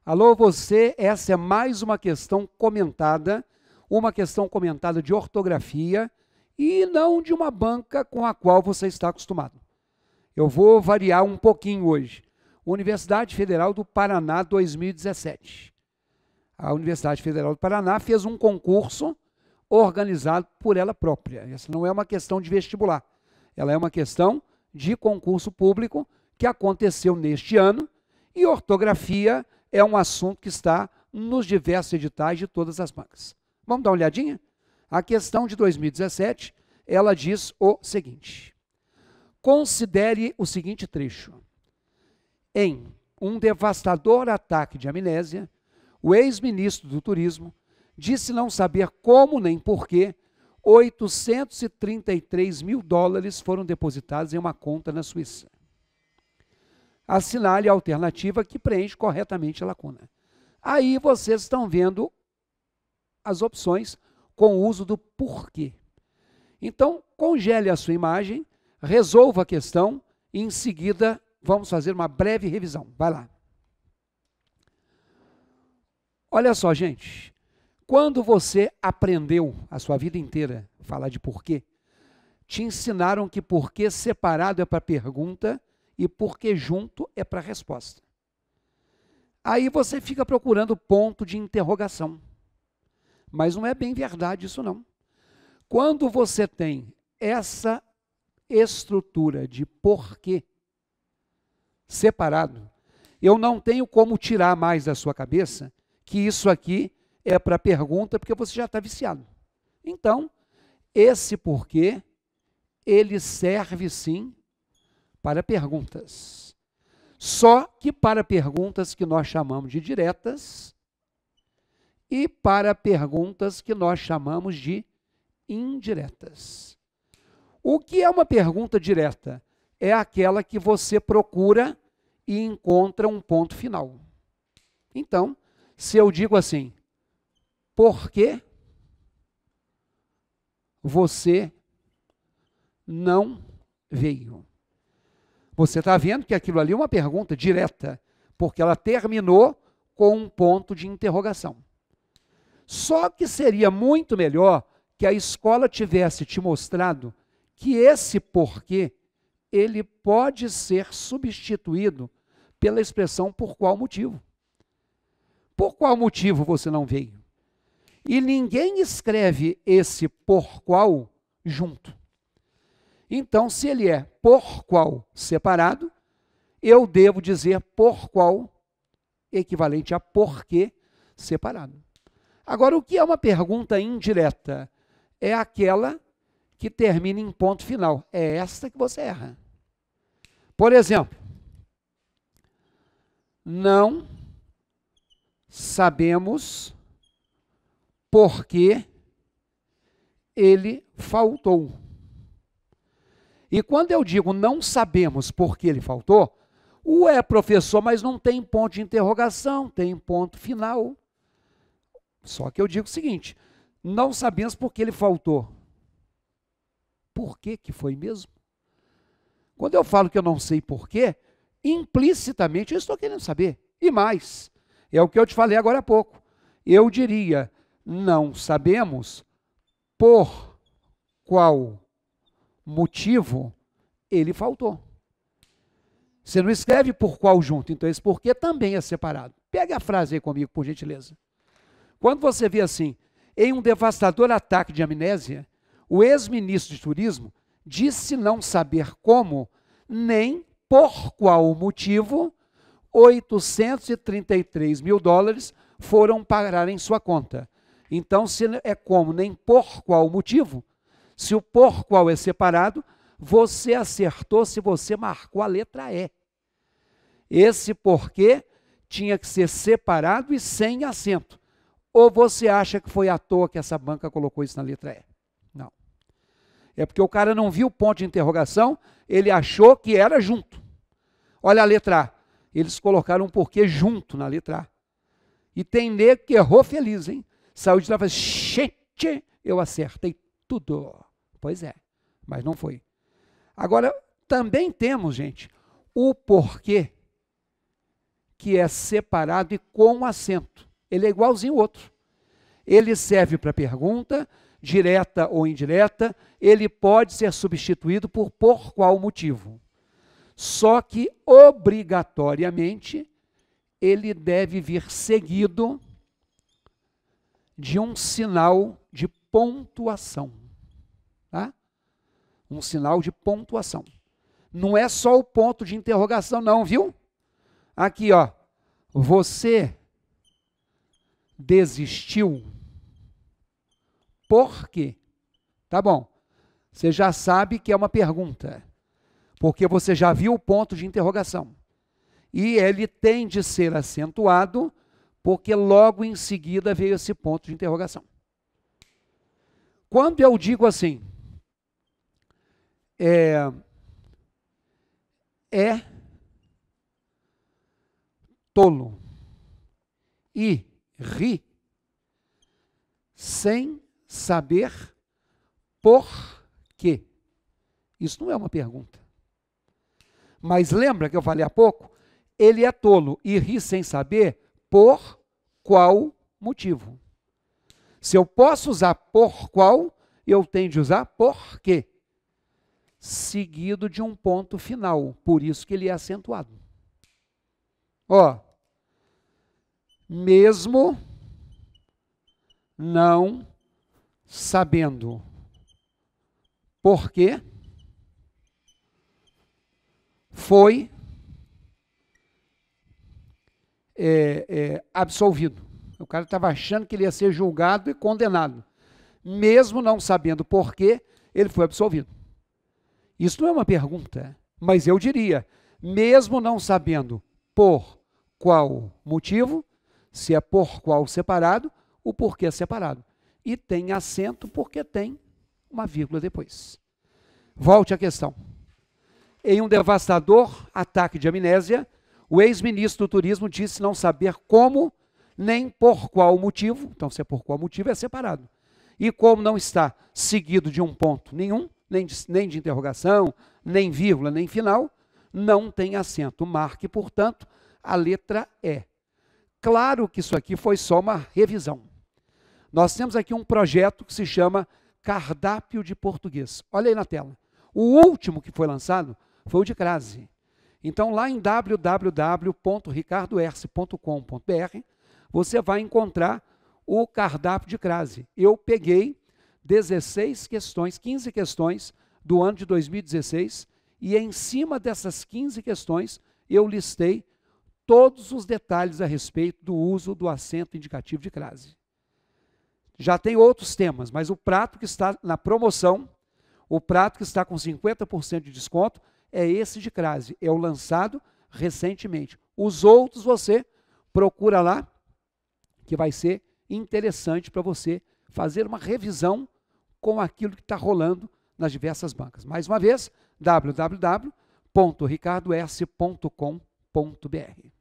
Alô, você, essa é mais uma questão comentada de ortografia e não de uma banca com a qual você está acostumado. Eu vou variar um pouquinho hoje. Universidade Federal do Paraná 2017. A Universidade Federal do Paraná fez um concurso organizado por ela própria. Essa não é uma questão de vestibular. Ela é uma questão de concurso público que aconteceu neste ano e ortografia é um assunto que está nos diversos editais de todas as bancas. Vamos dar uma olhadinha? A questão de 2017, ela diz o seguinte: considere o seguinte trecho. Em um devastador ataque de amnésia, o ex-ministro do Turismo disse não saber como nem porquê 833 mil dólares foram depositados em uma conta na Suíça. Assinale a alternativa que preenche corretamente a lacuna. Aí vocês estão vendo as opções com o uso do porquê. Então, congele a sua imagem, resolva a questão e em seguida vamos fazer uma breve revisão. Vai lá. Olha só, gente. Quando você aprendeu a sua vida inteira a falar de porquê, te ensinaram que porquê separado é para pergunta e porquê junto é para resposta. Aí você fica procurando ponto de interrogação. Mas não é bem verdade isso não. Quando você tem essa estrutura de porquê separado, eu não tenho como tirar mais da sua cabeça que isso aqui é para pergunta, porque você já está viciado. Então, esse porquê, ele serve sim para perguntas. Só que para perguntas que nós chamamos de diretas e para perguntas que nós chamamos de indiretas. O que é uma pergunta direta? É aquela que você procura e encontra um ponto final. Então, se eu digo assim, por que você não veio? Você está vendo que aquilo ali é uma pergunta direta, porque ela terminou com um ponto de interrogação. Só que seria muito melhor que a escola tivesse te mostrado que esse porquê, ele pode ser substituído pela expressão por qual motivo. Por qual motivo você não veio? E ninguém escreve esse por qual junto. Então, se ele é por qual separado, eu devo dizer por qual equivalente a porquê separado. Agora, o que é uma pergunta indireta? É aquela que termina em ponto final. É esta que você erra. Por exemplo, não sabemos por que ele faltou. E quando eu digo não sabemos por que ele faltou, professor, mas não tem ponto de interrogação, tem ponto final. Só que eu digo o seguinte, não sabemos por que ele faltou. Por que que foi mesmo? Quando eu falo que eu não sei por quê, implicitamente eu estou querendo saber. E mais, é o que eu te falei agora há pouco. Eu diria, não sabemos por qual motivo ele faltou. Você não escreve por qual junto, então esse porquê também é separado. Pega a frase aí comigo, por gentileza. Quando você vê assim, em um devastador ataque de amnésia, o ex-ministro de Turismo disse não saber como, nem por qual motivo, 833 mil dólares foram parar em sua conta. Então, se é como, nem por qual motivo, se o por qual é separado, você acertou se você marcou a letra E. Esse porquê tinha que ser separado e sem acento. Ou você acha que foi à toa que essa banca colocou isso na letra E? Não. É porque o cara não viu o ponto de interrogação, ele achou que era junto. Olha a letra A. Eles colocaram um porquê junto na letra A. E tem nego que errou feliz, hein? Saiu de lá e falou, gente, eu acertei tudo. Pois é, mas não foi. Agora, também temos, gente, o porquê que é separado e com acento. Ele é igualzinho ao outro. Ele serve para pergunta, direta ou indireta, ele pode ser substituído por qual motivo. Só que, obrigatoriamente, ele deve vir seguido de um sinal de pontuação. Tá? Um sinal de pontuação. Não é só o ponto de interrogação, não, viu? Aqui, ó. Você desistiu? Por quê? Tá bom. Você já sabe que é uma pergunta, porque você já viu o ponto de interrogação. E ele tem de ser acentuado, porque logo em seguida veio esse ponto de interrogação. Quando eu digo assim, é tolo e ri sem saber por quê. Isso não é uma pergunta. Mas lembra que eu falei há pouco? Ele é tolo e ri sem saber por qual motivo. Se eu posso usar por qual, eu tenho de usar por quê. Seguido de um ponto final. Por isso que ele é acentuado. Ó. Mesmo não sabendo por quê, foi absolvido. O cara estava achando que ele ia ser julgado e condenado. Mesmo não sabendo por quê, ele foi absolvido. Isso não é uma pergunta, mas eu diria, mesmo não sabendo por qual motivo, se é por qual separado, o porquê separado. E tem acento porque tem uma vírgula depois. Volte à questão. Em um devastador ataque de amnésia, o ex-ministro do turismo disse não saber como nem por qual motivo, então se é por qual motivo é separado. E como não está seguido de um ponto nenhum, nem de interrogação, nem vírgula, nem final, não tem acento. Marque, portanto, a letra E. Claro que isso aqui foi só uma revisão. Nós temos aqui um projeto que se chama Cardápio de Português. Olha aí na tela. O último que foi lançado foi o de Crase. Então, lá em www.ricardoerce.com.br, você vai encontrar o cardápio de Crase. Eu peguei 16 questões, 15 questões do ano de 2016, e em cima dessas 15 questões, eu listei todos os detalhes a respeito do uso do acento indicativo de crase. Já tem outros temas, mas o prato que está na promoção, o prato que está com 50% de desconto, é esse de crase, é o lançado recentemente. Os outros você procura lá, que vai ser interessante para você fazer uma revisão com aquilo que está rolando nas diversas bancas. Mais uma vez, www.ricardoerce.com.br.